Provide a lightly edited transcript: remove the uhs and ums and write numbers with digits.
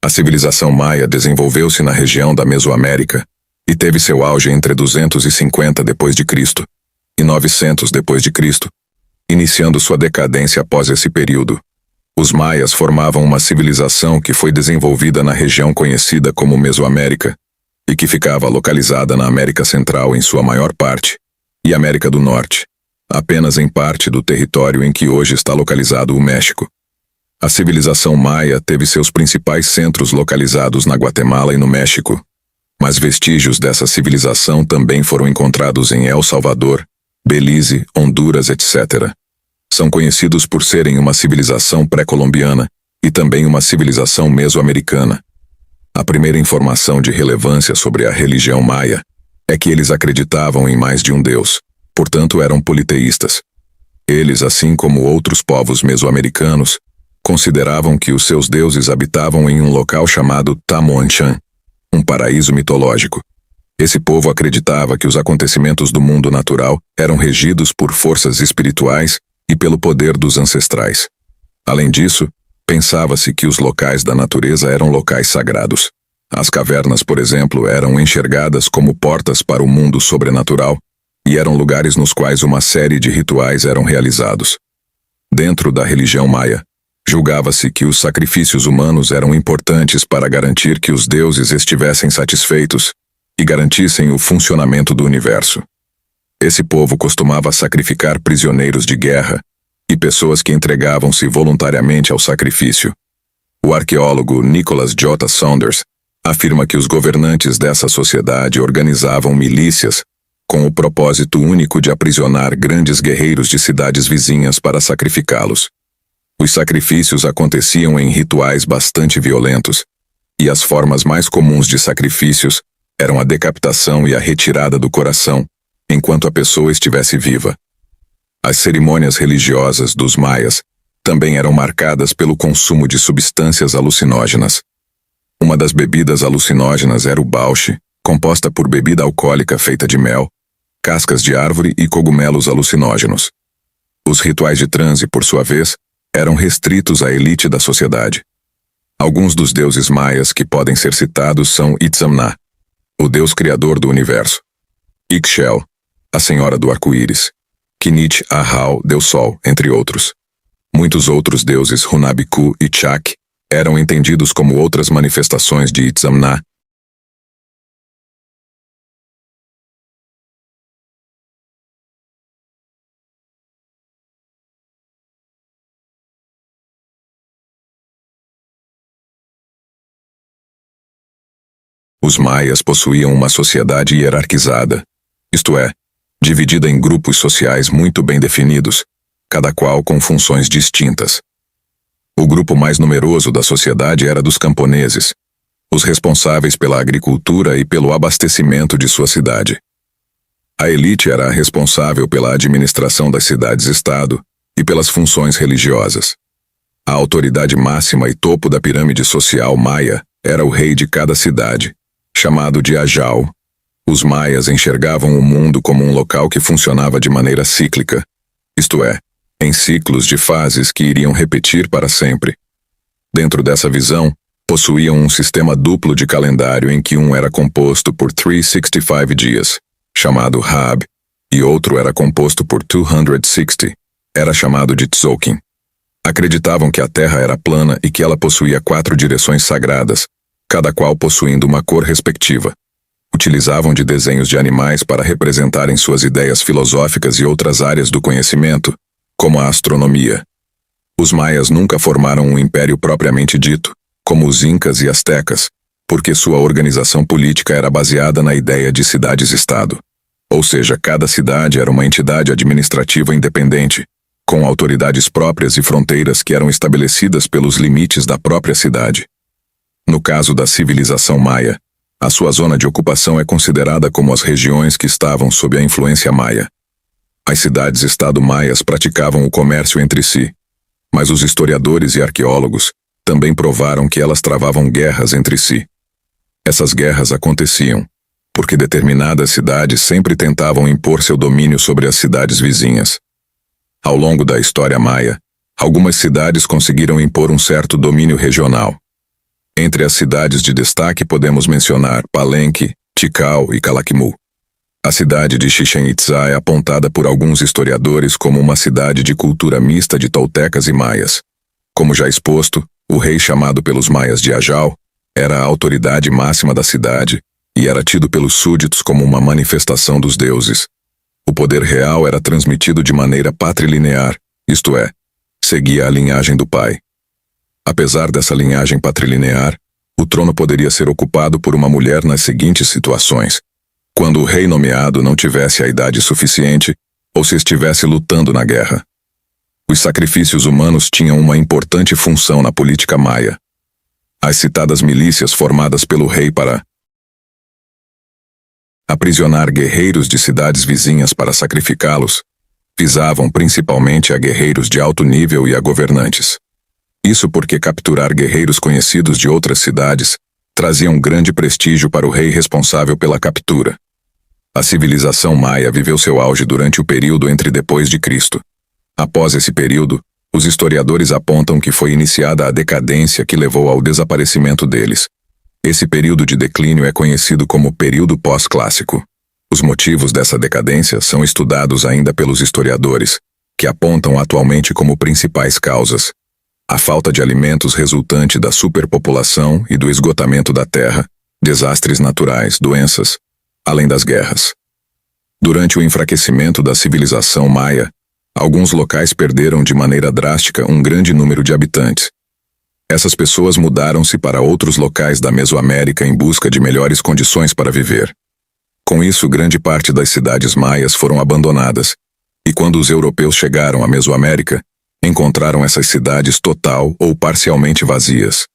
A civilização maia desenvolveu-se na região da Mesoamérica e teve seu auge entre 250 d.C. e 900 d.C., iniciando sua decadência após esse período. Os maias formavam uma civilização que foi desenvolvida na região conhecida como Mesoamérica e que ficava localizada na América Central em sua maior parte e América do Norte, apenas em parte do território em que hoje está localizado o México. A civilização maia teve seus principais centros localizados na Guatemala e no México, mas vestígios dessa civilização também foram encontrados em El Salvador, Belize, Honduras, etc. São conhecidos por serem uma civilização pré-colombiana e também uma civilização mesoamericana. A primeira informação de relevância sobre a religião maia é que eles acreditavam em mais de um deus, portanto eram politeístas. Eles, assim como outros povos mesoamericanos, consideravam que os seus deuses habitavam em um local chamado Tamoanchan, um paraíso mitológico. Esse povo acreditava que os acontecimentos do mundo natural eram regidos por forças espirituais e pelo poder dos ancestrais. Além disso, pensava-se que os locais da natureza eram locais sagrados. As cavernas, por exemplo, eram enxergadas como portas para o mundo sobrenatural e eram lugares nos quais uma série de rituais eram realizados. Dentro da religião maia, julgava-se que os sacrifícios humanos eram importantes para garantir que os deuses estivessem satisfeitos e garantissem o funcionamento do universo. Esse povo costumava sacrificar prisioneiros de guerra e pessoas que entregavam-se voluntariamente ao sacrifício. O arqueólogo Nicholas J. Saunders afirma que os governantes dessa sociedade organizavam milícias com o propósito único de aprisionar grandes guerreiros de cidades vizinhas para sacrificá-los. Os sacrifícios aconteciam em rituais bastante violentos, e as formas mais comuns de sacrifícios eram a decapitação e a retirada do coração, enquanto a pessoa estivesse viva. As cerimônias religiosas dos maias também eram marcadas pelo consumo de substâncias alucinógenas. Uma das bebidas alucinógenas era o bauche, composta por bebida alcoólica feita de mel, cascas de árvore e cogumelos alucinógenos. Os rituais de transe, por sua vez, eram restritos à elite da sociedade. Alguns dos deuses maias que podem ser citados são Itzamna, o deus criador do universo; Ixchel, a senhora do arco-íris; Kinich Ahau, deus sol, entre outros. Muitos outros deuses, Runabiku e Chak, eram entendidos como outras manifestações de Itzamna. Os maias possuíam uma sociedade hierarquizada, isto é, dividida em grupos sociais muito bem definidos, cada qual com funções distintas. O grupo mais numeroso da sociedade era dos camponeses, os responsáveis pela agricultura e pelo abastecimento de sua cidade. A elite era a responsável pela administração das cidades-estado e pelas funções religiosas. A autoridade máxima e topo da pirâmide social maia era o rei de cada cidade, chamado de Ajau. Os maias enxergavam o mundo como um local que funcionava de maneira cíclica, isto é, em ciclos de fases que iriam repetir para sempre. Dentro dessa visão, possuíam um sistema duplo de calendário em que um era composto por 365 dias, chamado Hab, e outro era composto por 260, era chamado de Tzolk'in. Acreditavam que a Terra era plana e que ela possuía 4 direções sagradas, cada qual possuindo uma cor respectiva. Utilizavam de desenhos de animais para representarem suas ideias filosóficas e outras áreas do conhecimento, como a astronomia. Os maias nunca formaram um império propriamente dito, como os incas e astecas, porque sua organização política era baseada na ideia de cidades-estado. Ou seja, cada cidade era uma entidade administrativa independente, com autoridades próprias e fronteiras que eram estabelecidas pelos limites da própria cidade. No caso da civilização maia, a sua zona de ocupação é considerada como as regiões que estavam sob a influência maia. As cidades-estado maias praticavam o comércio entre si, mas os historiadores e arqueólogos também provaram que elas travavam guerras entre si. Essas guerras aconteciam porque determinadas cidades sempre tentavam impor seu domínio sobre as cidades vizinhas. Ao longo da história maia, algumas cidades conseguiram impor um certo domínio regional. Entre as cidades de destaque podemos mencionar Palenque, Tikal e Calakmul. A cidade de Chichén Itzá é apontada por alguns historiadores como uma cidade de cultura mista de toltecas e maias. Como já exposto, o rei chamado pelos maias de Ajal era a autoridade máxima da cidade e era tido pelos súditos como uma manifestação dos deuses. O poder real era transmitido de maneira patrilinear, isto é, seguia a linhagem do pai. Apesar dessa linhagem patrilinear, o trono poderia ser ocupado por uma mulher nas seguintes situações: quando o rei nomeado não tivesse a idade suficiente ou se estivesse lutando na guerra. Os sacrifícios humanos tinham uma importante função na política maia. As citadas milícias formadas pelo rei para aprisionar guerreiros de cidades vizinhas para sacrificá-los visavam principalmente a guerreiros de alto nível e a governantes. Isso porque capturar guerreiros conhecidos de outras cidades trazia um grande prestígio para o rei responsável pela captura. A civilização maia viveu seu auge durante o período entre depois de Cristo. Após esse período, os historiadores apontam que foi iniciada a decadência que levou ao desaparecimento deles. Esse período de declínio é conhecido como período pós-clássico. Os motivos dessa decadência são estudados ainda pelos historiadores, que apontam atualmente como principais causas: a falta de alimentos resultante da superpopulação e do esgotamento da terra, desastres naturais, doenças, além das guerras. Durante o enfraquecimento da civilização maia, alguns locais perderam de maneira drástica um grande número de habitantes. Essas pessoas mudaram-se para outros locais da Mesoamérica em busca de melhores condições para viver. Com isso, grande parte das cidades maias foram abandonadas, e quando os europeus chegaram à Mesoamérica, encontraram essas cidades total ou parcialmente vazias.